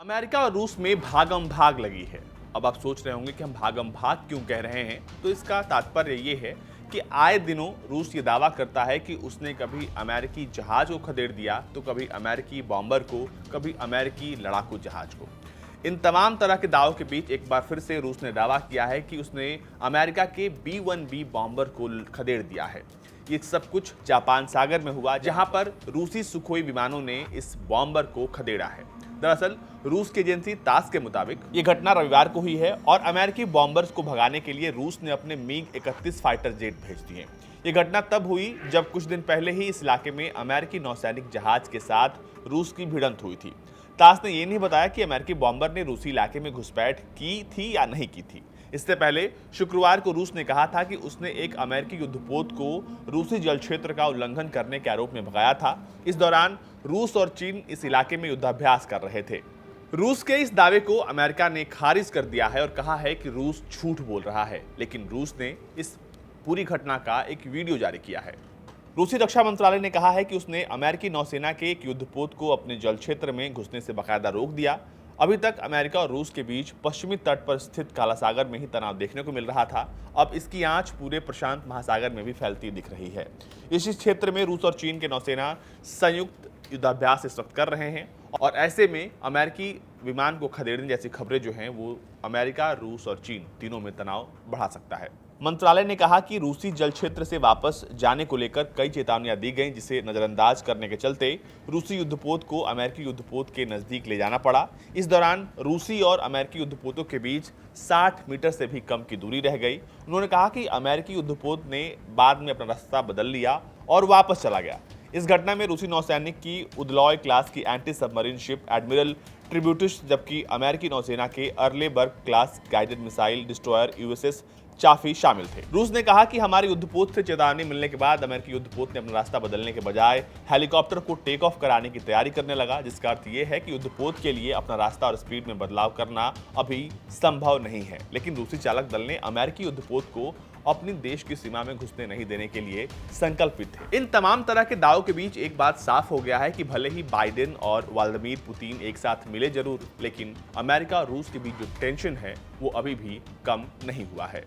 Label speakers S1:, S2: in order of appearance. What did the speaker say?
S1: America और रूस में भागम भाग लगी है। अब आप सोच रहे होंगे कि हम भागम भाग क्यों कह रहे हैं, तो इसका तात्पर्य ये है कि आए दिनों रूस ये दावा करता है कि उसने कभी अमेरिकी जहाज को खदेड़ दिया, तो कभी अमेरिकी बॉम्बर को, कभी अमेरिकी लड़ाकू जहाज को। इन तमाम तरह के दावों के बीच एक बार फिर से रूस ने दावा किया है कि उसने अमेरिका के B-1B बॉम्बर को खदेड़ दिया है। ये सब कुछ जापान सागर में हुआ, जहां पर रूसी सुखोई विमानों ने इस बॉम्बर को खदेड़ा है। दरअसल रूस की एजेंसी तास के मुताबिक ये घटना रविवार को हुई है और अमेरिकी बॉम्बर्स को भगाने के लिए रूस ने अपने MiG-31 फाइटर जेट भेज दिए। ये घटना तब हुई जब कुछ दिन पहले ही इस इलाके में अमेरिकी नौसैनिक जहाज के साथ रूस की भिड़ंत हुई थी। तास ने ये नहीं बताया कि अमेरिकी बॉम्बर ने रूसी इलाके में घुसपैठ की थी या नहीं की थी। इससे पहले शुक्रवार को रूस ने कहा था कि उसने एक अमेरिकी युद्धपोत को रूसी जल क्षेत्र का उल्लंघन करने के आरोप में भगाया था। इस दौरान रूस और चीन इस इलाके में युद्धाभ्यास कर रहे थे। रूस के इस दावे को अमेरिका ने खारिज कर दिया है और कहा है कि रूस झूठ बोल रहा है, लेकिन रूस ने इस पूरी घटना का एक वीडियो जारी किया है। रूसी रक्षा मंत्रालय ने कहा है कि उसने अमेरिकी नौसेना के एक युद्धपोत को अपने जल क्षेत्र में घुसने से बाकायदा रोक दिया। अभी तक अमेरिका और रूस के बीच पश्चिमी तट पर स्थित काला सागर में ही तनाव देखने को मिल रहा था। अब इसकी आंच पूरे प्रशांत महासागर में भी फैलती दिख रही है। इसी क्षेत्र में रूस और चीन के नौसेना संयुक्त युद्धाभ्यास इस वक्त कर रहे हैं और ऐसे में अमेरिकी विमान को खदेड़ने जैसी खबरें जो हैं वो अमेरिका, रूस और चीन तीनों में तनाव बढ़ा सकता है। मंत्रालय ने कहा कि रूसी जल क्षेत्र से वापस जाने को लेकर कई चेतावनियां दी गईं, जिसे नजरअंदाज करने के चलते रूसी युद्धपोत को अमेरिकी युद्धपोत के नजदीक ले जाना पड़ा। इस दौरान रूसी और अमेरिकी युद्धपोतों के बीच 60 मीटर से भी कम की दूरी रह गई। उन्होंने कहा कि अमेरिकी युद्धपोत ने बाद में अपना रास्ता बदल लिया और वापस चला गया। इस घटना में रूसी नौसैनिक की उदलॉय क्लास की anti submarine ship admiral Tributs, जबकि अमेरिकी नौसेना के Arleigh Burke class guided missile destroyer USS Chafee शामिल थे। रूस ने कहा कि हमारे युद्धपोत से चेतावनी मिलने के बाद अमेरिकी युद्धपोत ने अपना रास्ता बदलने के बजाय हेलीकॉप्टर को टेक ऑफ कराने की तैयारी करने लगा, जिसका अर्थ यह है कि युद्धपोत के लिए अपना रास्ता और स्पीड में बदलाव करना अभी संभव नहीं है। लेकिन रूसी चालक दल ने अमेरिकी युद्धपोत को अपने देश की सीमा में घुसने नहीं देने के लिए संकल्पित थे। इन तमाम तरह के दावों के बीच एक बात साफ हो गया है कि भले ही बाइडेन और व्लादिमीर पुतिन एक साथ मिले जरूर, लेकिन अमेरिका और रूस के बीच जो टेंशन है वो अभी भी कम नहीं हुआ है।